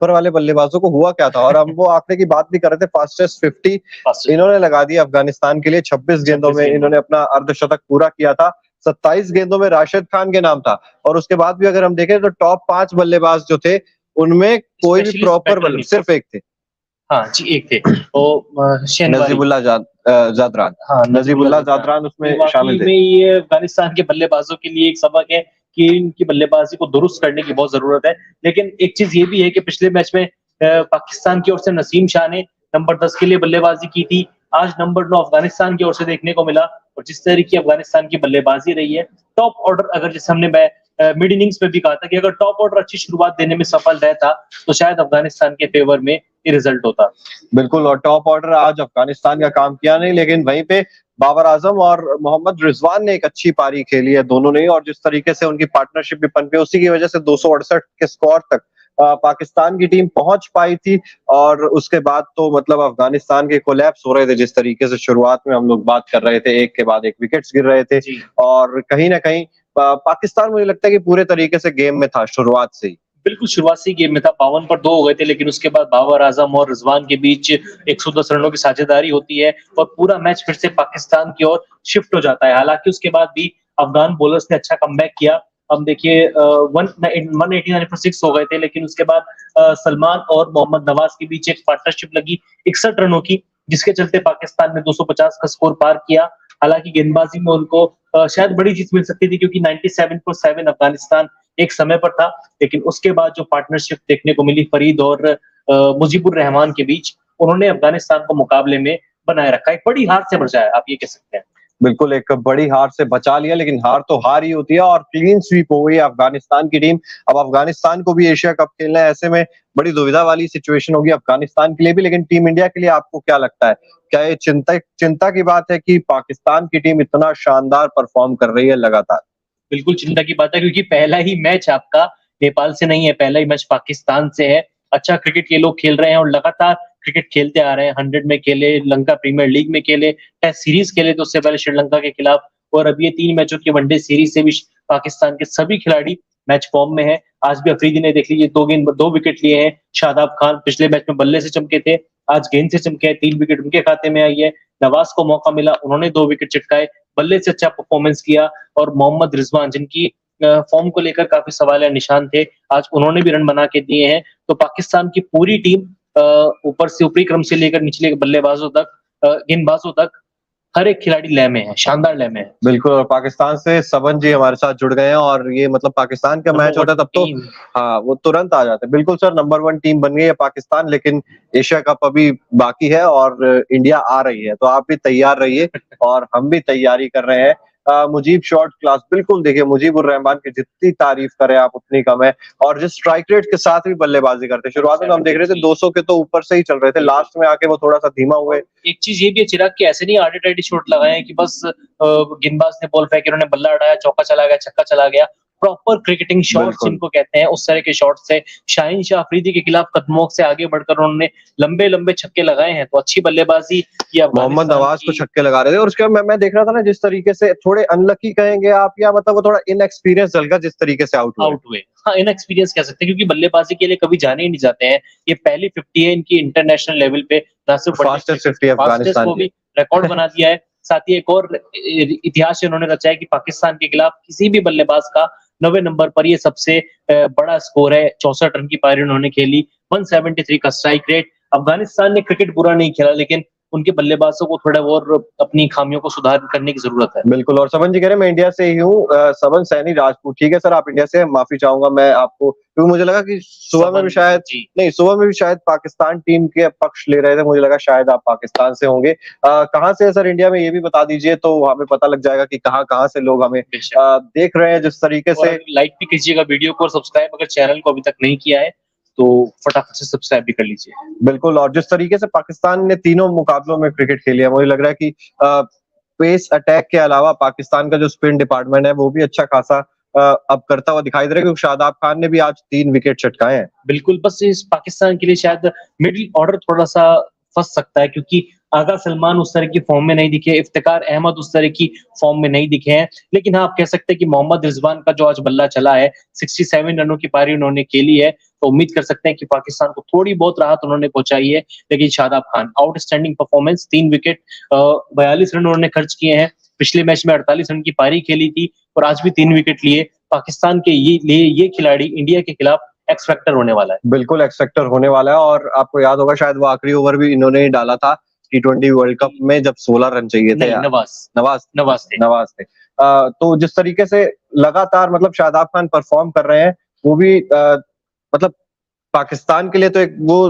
ऊपर वाले बल्लेबाजों को हुआ क्या था। और हम वो आंकड़े की बात भी कर रहे थे, फास्टेस्ट 50 इन्होंने लगा दिया अफगानिस्तान के लिए। 26 गेंदों में इन्होंने अपना अर्धशतक पूरा किया था। 27 गेंदों में राशिद खान के नाम था। और उसके बाद भी अगर हम देखें तो टॉप 5 बल्लेबाज जो थे उनमें कोई भी प्रॉपर सिर्फ एक थे। हाँ जी, एक थे वो नजीबुल्लाह जादरान। हाँ, नजीबुल्लाह जादरान उसमें शामिल थे। में ये अफगानिस्तान के बल्लेबाजों के लिए एक सबक है कि इनकी बल्लेबाजी को दुरुस्त करने की बहुत जरूरत है। लेकिन एक चीज ये भी है कि पिछले मैच में पाकिस्तान की ओर से नसीम शाह ने नंबर 10 के लिए बल्लेबाजी की थी। आज नंबर 9 अफगानिस्तान की ओर से देखने को मिला। और जिस तरह की अफगानिस्तान की बल्लेबाजी रही है, टॉप ऑर्डर, अगर जैसे हमने मिड इनिंग्स में भी कहा था कि अगर टॉप ऑर्डर अच्छी शुरुआत देने में सफल रहता तो शायद अफगानिस्तान के फेवर में ये रिजल्ट होता। बिल्कुल, और टॉप ऑर्डर आज अफगानिस्तान का काम किया नहीं, लेकिन वहीं पे बाबर आजम और मोहम्मद रिजवान ने एक अच्छी पारी खेली है दोनों ने। और जिस तरीके से उनकी पार्टनरशिप भी पनपी, उसी की वजह से 268 के स्कोर तक पाकिस्तान की टीम पहुंच पाई थी। और उसके बाद तो मतलब अफगानिस्तान के कोलैप्स हो रहे थे। जिस तरीके से शुरुआत में हम लोग बात कर रहे थे, एक के बाद एक विकेट्स गिर रहे थे। और कहीं ना कहीं पाकिस्तान, मुझे लगता है कि पूरे तरीके से गेम में था शुरुआत से ही। बिल्कुल, शुरुआत से गेम में था। 52 पर 2 हो गए थे, लेकिन उसके बाद बाबर आजम और रिजवान के बीच 110 रनों की साझेदारी होती है और पूरा मैच फिर से पाकिस्तान की ओर शिफ्ट हो जाता है। हालांकि उसके बाद भी अफगान बॉलर्स ने अच्छा कमबैक किया। हम देखिए 189 पर 6 हो गए थे, लेकिन उसके बाद सलमान और मोहम्मद नवाज के बीच एक पार्टनरशिप लगी 61 रनों की, जिसके चलते पाकिस्तान ने 250 का स्कोर पार किया। हालांकि गेंदबाजी में उनको शायद बड़ी जीत मिल सकती थी, क्योंकि 97 पर 7 अफगानिस्तान एक समय पर था। लेकिन उसके बाद जो पार्टनरशिप देखने को मिली फरीद और मुजीबुर रहमान के बीच, उन्होंने अफगानिस्तान को मुकाबले में बनाए रखा। एक बड़ी हार से बचाया, आप ये कह सकते हैं। बिल्कुल, एक बड़ी हार से बचा लिया, लेकिन हार तो हार ही होती है। और क्लीन स्वीप हो गई अफगानिस्तान की टीम। अब अफगानिस्तान को भी एशिया कप खेलना है, ऐसे में बड़ी दुविधा वाली सिचुएशन होगी अफगानिस्तान के लिए भी। लेकिन टीम इंडिया के लिए आपको क्या लगता है, क्या ये चिंता की बात है कि पाकिस्तान की टीम इतना शानदार परफॉर्म कर रही है लगातार? बिल्कुल चिंता की बात है, क्योंकि पहला ही मैच आपका नेपाल से नहीं है, पहला ही मैच पाकिस्तान से है। अच्छा क्रिकेट ये लोग खेल रहे हैं और लगातार क्रिकेट खेलते आ रहे हैं। 100 में खेले, लंका प्रीमियर लीग में खेले, टेस्ट सीरीज खेले तो उससे पहले श्रीलंका के खिलाफ, और अब ये 3 मैचों की वनडे सीरीज से भी पाकिस्तान के सभी खिलाड़ी मैच फॉर्म में है। आज भी अफरीदी ने देख लीजिए 2 विकेट लिए हैं। शादाब खान पिछले मैच में बल्ले से चमके थे, आज गेंद से चमके हैं, 3 विकेट उनके खाते में आई है। नवाज को मौका मिला, उन्होंने 2 विकेट चिटकाए, बल्ले से अच्छा परफॉर्मेंस किया। और मोहम्मद रिजवान, जिनकी फॉर्म को लेकर काफी सवाल या निशान थे, आज उन्होंने भी रन बना के दिए हैं। तो पाकिस्तान की पूरी टीम ऊपर से ऊपरी क्रम से लेकर निचले बल्लेबाजों तक, गेंदबाजों तक, हर एक खिलाड़ी लय में है, शानदार लय में है। बिल्कुल, और पाकिस्तान से सबन जी हमारे साथ जुड़ गए हैं। और ये मतलब पाकिस्तान का मैच होता है तब तो हाँ, वो तुरंत आ जाते हैं। बिल्कुल सर, नंबर 1 टीम बन गई है पाकिस्तान, लेकिन एशिया कप अभी बाकी है और इंडिया आ रही है। तो आप भी तैयार रहिए और हम भी तैयारी कर रहे हैं। मुजीब शॉट क्लास, बिल्कुल देखिए, मुजीबुर रहमान की जितनी तारीफ करें आप उतनी कम है। और जिस स्ट्राइक रेट के साथ भी बल्लेबाजी करते, शुरुआत में तो हम देख रहे थे 200 के तो ऊपर से ही चल रहे थे, लास्ट में आके वो थोड़ा सा धीमा हुए। एक चीज ये भी है चिराग, कि ऐसे नहीं आड़े टेढ़े शॉट लगाए हैं कि बस गेंदबाज ने बॉल फेंकी, उन्होंने बल्ला उड़ाया, चौका चला गया, छक्का चला गया। प्रॉपर क्रिकेटिंग शॉट्स जिनको कहते हैं, उस तरह के शॉट से शाहीन शाह अफरीदी के खिलाफ कदमों से आगे बढ़कर उन्होंने लंबे लंबे छक्के लगाए हैं। तो अच्छी बल्लेबाजी ये मोहम्मद नवाज को छक्के लगा रहे थे। और उसके बाद मैं देख रहा था ना, जिस तरीके से थोड़े अनलकी कहेंगे आप, या मतलब वो थोड़ा इनएक्सपीरियंस चल गया जिस तरीके से आउट हुए। हाँ, इनएक्सपीरियंस कह सकते हैं, क्योंकि बल्लेबाजी के लिए कभी जाने ही नहीं जाते हैं। ये पहली 50 है इनकी इंटरनेशनल लेवल पे, ना सिर्फ फास्टेस्ट 50 अफगानिस्तान को भी रिकॉर्ड बना दिया है। साथ ही एक और इतिहास इन्होंने रचा है कि पाकिस्तान के खिलाफ किसी भी बल्लेबाज का 9वें नंबर पर ये सबसे बड़ा स्कोर है। 64 रन की पारी उन्होंने खेली, 173 का स्ट्राइक रेट। अफगानिस्तान ने क्रिकेट बुरा नहीं खेला, लेकिन उनके बल्लेबाजों को थोड़ा और अपनी खामियों को सुधार करने की जरूरत है। बिल्कुल, और सबन जी कह रहे हैं मैं इंडिया से ही हूँ, सबन सैनी राजपूत। ठीक है सर, आप इंडिया से, माफी चाहूंगा मैं आपको, क्योंकि मुझे लगा कि सुबह में भी शायद नहीं, सुबह में भी शायद पाकिस्तान टीम के पक्ष ले रहे थे, मुझे लगा शायद आप पाकिस्तान से होंगे। कहाँ से है सर इंडिया में, ये भी बता दीजिए, तो हमें पता लग जाएगा कि कहाँ कहाँ से लोग हमें देख रहे हैं। जिस तरीके से लाइक भी कीजिएगा वीडियो को, और सब्सक्राइब अगर चैनल को अभी तक नहीं किया है तो फटाफट से सब्सक्राइब भी कर लीजिए। बिल्कुल, और जिस तरीके से पाकिस्तान ने तीनों मुकाबलों में क्रिकेट खेली है, मुझे लग रहा है कि पेस अटैक के अलावा पाकिस्तान का जो स्पिन डिपार्टमेंट है वो भी अच्छा खासा अब करता हुआ दिखाई दे रहा है, क्योंकि शादाब खान ने भी आज 3 विकेट चटकाए हैं। बिल्कुल, बस इस पाकिस्तान के लिए शायद मिडिल ऑर्डर थोड़ा सा फंस सकता है, क्योंकि आगा सलमान उस तरह की फॉर्म में नहीं दिखे, इफ्तिकार अहमद उस तरह की फॉर्म में नहीं दिखे हैं। लेकिन हाँ, आप कह सकते हैं कि मोहम्मद रिजवान का जो आज बल्ला चला है, 67 रनों की पारी उन्होंने खेली है, तो उम्मीद कर सकते हैं कि पाकिस्तान को थोड़ी बहुत राहत उन्होंने पहुंचाई है। लेकिन Shadab Khan outstanding performance, 3 wicket, 42 run उन्होंने खर्च किए हैं। पिछले मैच में 48 रन की पारी खेली थी और आज भी 3 विकेट लिए। पाकिस्तान के ये खिलाड़ी इंडिया के खिलाफ एक्स फैक्टर होने वाला है। बिल्कुल एक्स फैक्टर होने वाला है, और आपको याद होगा शायद वो आखिरी ओवर भी इन्होंने ही डाला था T20 वर्ल्ड कप में, जब 16 रन चाहिए थे। नवाज थे। तो जिस तरीके से लगातार मतलब शादाब खान परफॉर्म कर रहे हैं, वो भी मतलब पाकिस्तान के लिए तो एक वो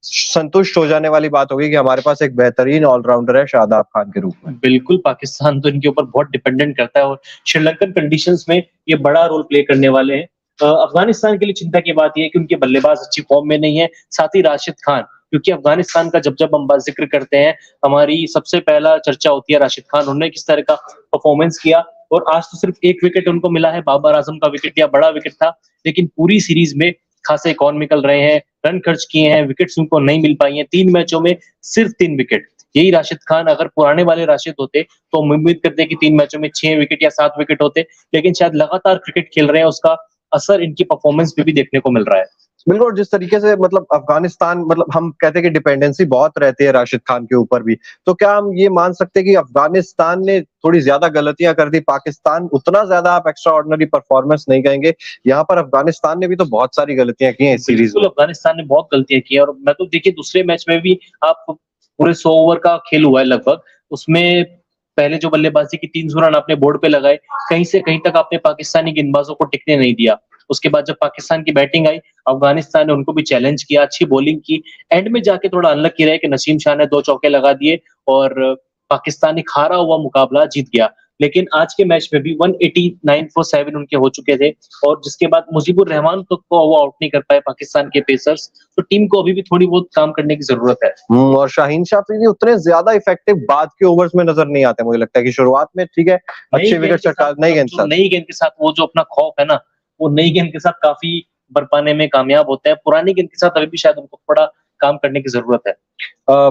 संतुष्ट हो जाने वाली बात होगी कि हमारे पास एक बेहतरीन ऑलराउंडर है शादाब खान के रूप में। बिल्कुल, पाकिस्तान तो इनके ऊपर बहुत डिपेंडेंट करता है और श्रीलंकन कंडीशंस में ये बड़ा रोल प्ले करने वाले हैं। अफगानिस्तान के लिए चिंता की बात ये है कि उनके बल्लेबाज अच्छी फॉर्म में नहीं है, साथ ही राशिद खान, क्योंकि अफगानिस्तान का जब हम जिक्र करते हैं, हमारी सबसे पहला चर्चा होती है राशिद खान। उन्होंने किस तरह का परफॉर्मेंस किया और आज तो सिर्फ 1 विकेट उनको मिला है, बाबर आजम का विकेट या बड़ा विकेट था, लेकिन पूरी सीरीज में खासे इकोनॉमिकल रहे हैं, रन खर्च किए हैं, विकेट्स उनको नहीं मिल पाई हैं। 3 मैचों में सिर्फ 3 विकेट। यही राशिद खान अगर पुराने वाले राशिद होते तो हम उम्मीद करते कि 3 मैचों में 6 विकेट या 7 विकेट होते, लेकिन शायद लगातार क्रिकेट खेल रहे हैं, उसका असर इनकी परफॉर्मेंस पे भी देखने को मिल रहा है। बिल्कुल, जिस तरीके से मतलब अफगानिस्तान, मतलब हम कहते हैं कि डिपेंडेंसी बहुत रहती है राशिद खान के ऊपर भी, तो क्या हम ये मान सकते हैं कि अफगानिस्तान ने थोड़ी ज्यादा गलतियां कर दी? पाकिस्तान उतना ज्यादा आप एक्स्ट्रा ऑर्डिनरी परफॉर्मेंस नहीं कहेंगे, यहाँ पर अफगानिस्तान ने भी तो बहुत सारी गलतियां की हैं इस सीरीज में। अफगानिस्तान ने बहुत गलतियां की है और मैं तो देखिए दूसरे मैच में भी आप पूरे 100 ओवर का खेल हुआ है लगभग, उसमें पहले जो बल्लेबाजी की 300 रन आपने बोर्ड पे लगाए, कहीं से कहीं तक आपने पाकिस्तानी गेंदबाजों को टिकने नहीं दिया। उसके बाद जब पाकिस्तान की बैटिंग आई, अफगानिस्तान ने उनको भी चैलेंज किया, अच्छी बॉलिंग की। एंड में जाके थोड़ा अनलकी रहे कि नसीम शाह ने 2 चौके लगा दिए और पाकिस्तान एक हारा हुआ मुकाबला जीत गया। लेकिन आज के मैच में भी 189 फॉर 7 उनके हो चुके थे और जिसके बाद मुजीबुर रहमान तो को वो आउट नहीं कर पाए पाकिस्तान के पेसर्स। तो टीम को अभी भी थोड़ी बहुत काम करने की जरूरत है। और शाहीन शाह अफरीदी उतने ज्यादा इफेक्टिव बाद के ओवर्स में नजर नहीं आते। मुझे लगता है कि शुरुआत में ठीक है, अच्छे विकेट चटका, नई गेंद के साथ वो जो अपना खौफ है ना, वो नई गेंद के साथ काफी बरपाने में कामयाब होता है। पुरानी गेंद के साथ अभी भी शायद उनको थोड़ा काम करने की जरूरत है।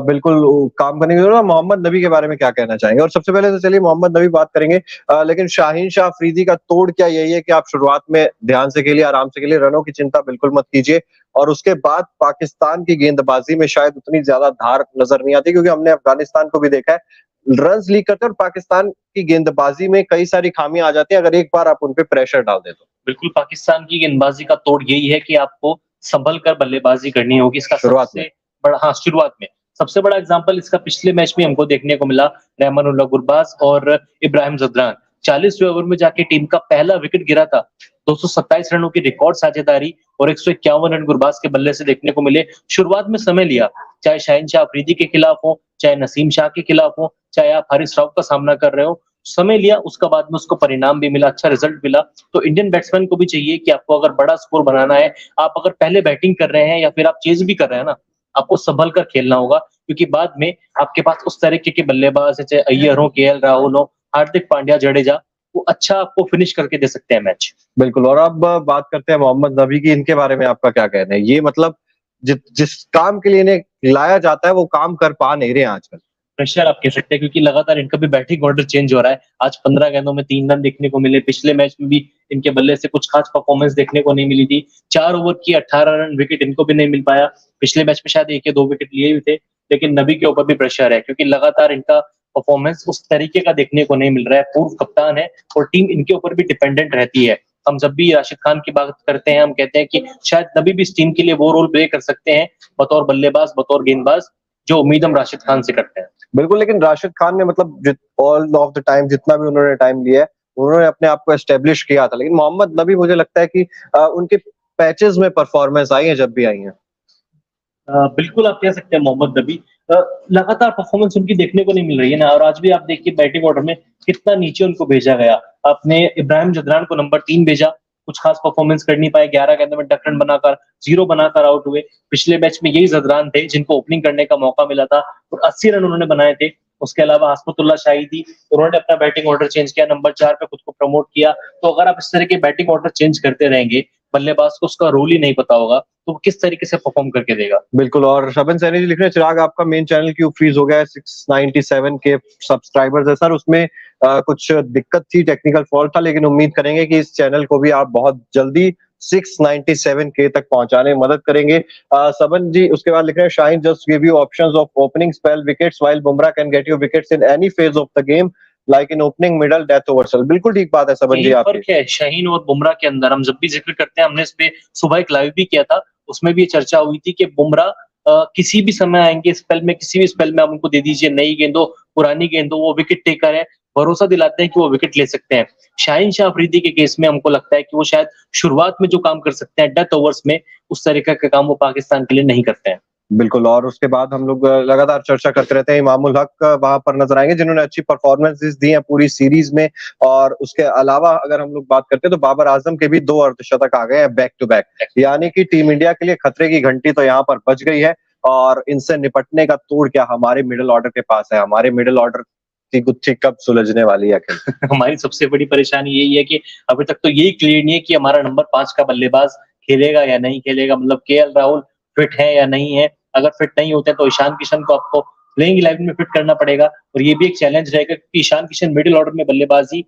बिल्कुल काम करने की जरूरत है। मोहम्मद नबी के बारे में क्या कहना चाहेंगे? और सबसे पहले तो चलिए मोहम्मद नबी बात करेंगे, लेकिन शाहीन शाह अफरीदी का तोड़ क्या यही है कि आप शुरुआत में ध्यान से खेलिए, आराम से खेलिए, रनों की चिंता बिल्कुल मत कीजिए, और उसके बाद पाकिस्तान की गेंदबाजी में शायद उतनी ज्यादा धार नजर नहीं आती, क्योंकि हमने अफगानिस्तान को भी देखा है, रन लीक करते हैं और पाकिस्तान की गेंदबाजी में कई सारी खामियां आ जाती है अगर एक बार आप उन पे प्रेशर डाल दे तो। बिल्कुल, पाकिस्तान की गेंदबाजी का तोड़ यही है कि आपको संभल कर बल्लेबाजी करनी होगी। इसका शुरुआत में शुरुआत में सबसे बड़ा एग्जांपल इसका पिछले मैच में हमको देखने को मिला। रहमानुल्लाह गुरबाज और इब्राहिम जदरान 40वें ओवर में जाके टीम का पहला विकेट गिरा था। 227 रनों की रिकॉर्ड साझेदारी और 151 रन गुरबाज के बल्ले से देखने को मिले। शुरुआत में समय लिया, चाहे शाहीन शाह अफरीदी के खिलाफ हो, चाहे नसीम शाह के खिलाफ हो, चाहे आप हारिस राव का सामना कर रहे हो, समय लिया, उसका बाद में उसको परिणाम भी मिला, अच्छा रिजल्ट मिला। तो इंडियन बैट्समैन को भी चाहिए कि आपको अगर बड़ा स्कोर बनाना है, आप अगर पहले बैटिंग कर रहे हैं या फिर आप चेज भी कर रहे हैं ना, आपको संभल कर खेलना होगा, क्योंकि बाद में आपके पास उस तरीके के बल्लेबाज चाहे अय्यर हो, केएल राहुल हो, हार्दिक पांड्या, जडेजा, वो अच्छा आपको फिनिश करके दे सकते हैं मैच। बिल्कुल। और अब बात करते हैं मोहम्मद नबी की, इनके बारे में आपका क्या कहना है? ये मतलब जिस काम के लिए इन्हें लाया जाता है वो काम कर पा नहीं रहे हैं आजकल। प्रेशर आप कह सकते हैं, क्योंकि लगातार इनका भी बैटिंग ऑर्डर चेंज हो रहा है। आज 15 गेंदों में 3 रन देखने को मिले। पिछले मैच में भी इनके बल्ले से कुछ खास परफॉर्मेंस देखने को नहीं मिली थी। 4 ओवर की 18 रन, विकेट इनको भी नहीं मिल पाया। पिछले मैच में शायद 1 या 2 विकेट लिए भी थे, लेकिन नबी के ऊपर भी प्रेशर है, क्योंकि लगातार इनका परफॉर्मेंस उस तरीके का देखने को नहीं मिल रहा है। पूर्व कप्तान है और टीम इनके ऊपर भी डिपेंडेंट रहती है। हम जब भी राशिद खान की बात करते हैं, हम कहते हैं कि शायद नबी भी इस टीम के लिए वो रोल प्ले कर सकते हैं, बतौर बल्लेबाज, बतौर गेंदबाज, जो उम्मीद हम राशिद खान से करते हैं। बिल्कुल, लेकिन राशिद खान ने मतलब ऑल ऑफ द टाइम जितना भी उन्होंने टाइम लिया है, उन्होंने अपने आप को एस्टेब्लिश किया था। लेकिन मोहम्मद नबी, मुझे लगता है कि उनके पैचेस में परफॉर्मेंस आई है जब भी आई है। बिल्कुल आप कह सकते हैं मोहम्मद नबी, लगातार परफॉर्मेंस उनकी देखने को नहीं मिल रही है ना। और आज भी आप देखिए बैटिंग ऑर्डर में कितना नीचे उनको भेजा गया। आपने इब्राहिम जदरान को नंबर 3 भेजा, कुछ खास परफॉर्मेंस कर नहीं पाए। 11 गेंदों में 10 रन बनाकर 0 बनाकर आउट हुए। पिछले मैच में यही जदरान थे जिनको ओपनिंग करने का मौका मिला था और 80 रन उन्होंने बनाए थे। उसके अलावा हसमतुल्लाह शाही थी, उन्होंने अपना बैटिंग ऑर्डर चेंज किया, नंबर 4 पे खुद को प्रमोट किया। तो अगर आप इस तरह के बैटिंग ऑर्डर चेंज करते रहेंगे, बल्लेबाज को उसका रोल ही नहीं पता होगा, तो वो किस तरीके से परफॉर्म करके देगा। बिल्कुल। और शबन सैनी जी लिख रहे हैं, चिराग आपका मेन चैनल क्यों फ्रीज हो गया है? 697 के सब्सक्राइबर्स है सर, उसमें कुछ दिक्कत थी, टेक्निकल फॉल्ट था, लेकिन उम्मीद करेंगे कि इस चैनल को भी आप बहुत जल्दी 697K तक पहुंचाने में मदद करेंगे। सबन जी उसके बाद लिख रहे हैं Shaheen just give you options of opening spell wickets while Bumrah can get you wickets in any phase of the game like in opening middle death overs. बिल्कुल ठीक बात है सबन जी यही आपकी। फर्क है शाहीन और बुमराह के अंदर। हम जब भी जिक्र करते हैं, हमने इस पे सुबह एक लाइव भी किया था, उसमें भी ये चर्चा हुई थी कि बुमराह किसी भी समय आएंगे स्पेल में, किसी भी स्पेल में आप उनको दे दीजिए, नई गेंद हो पुरानी गेंद हो, वो विकेट टेकर है, भरोसा दिलाते हैं कि वो विकेट ले सकते हैं। शाहीन शाह अफरीदी के केस में हमको लगता है कि वो शायद शुरुआत में जो काम कर सकते हैं डेथ ओवर्स में, उस तरीके का काम वो पाकिस्तान के लिए नहीं करते हैं। बिल्कुल, और उसके बाद हम लोग लगातार चर्चा करते रहते हैं इमामुल हक वहां पर नजर आएंगे जिन्होंने अच्छी परफॉर्मेंसेस दी हैं पूरी सीरीज में। और उसके अलावा अगर हम लोग बात करते हैं तो बाबर आजम के भी 2 अर्धशतक आ गए हैं बैक टू बैक, यानी कि टीम इंडिया के लिए खतरे की घंटी तो यहाँ पर बज गई है। और इनसे निपटने का तोड़ क्या हमारे मिडिल ऑर्डर के पास है। हमारे मिडिल ऑर्डर की गुत्थी कब सुलझने वाली है? हमारी सबसे बड़ी परेशानी यही है कि अभी तक तो यही क्लियर नहीं है कि हमारा नंबर 5 का बल्लेबाज खेलेगा या नहीं खेलेगा। मतलब केएल राहुल फिट है या नहीं है। अगर फिट नहीं होते तो ईशान किशन को आपको प्लेइंग 11 में फिट करना पड़ेगा, और ये भी एक चैलेंज रहेगा क्योंकि ईशान किशन मिडिल ऑर्डर में बल्लेबाजी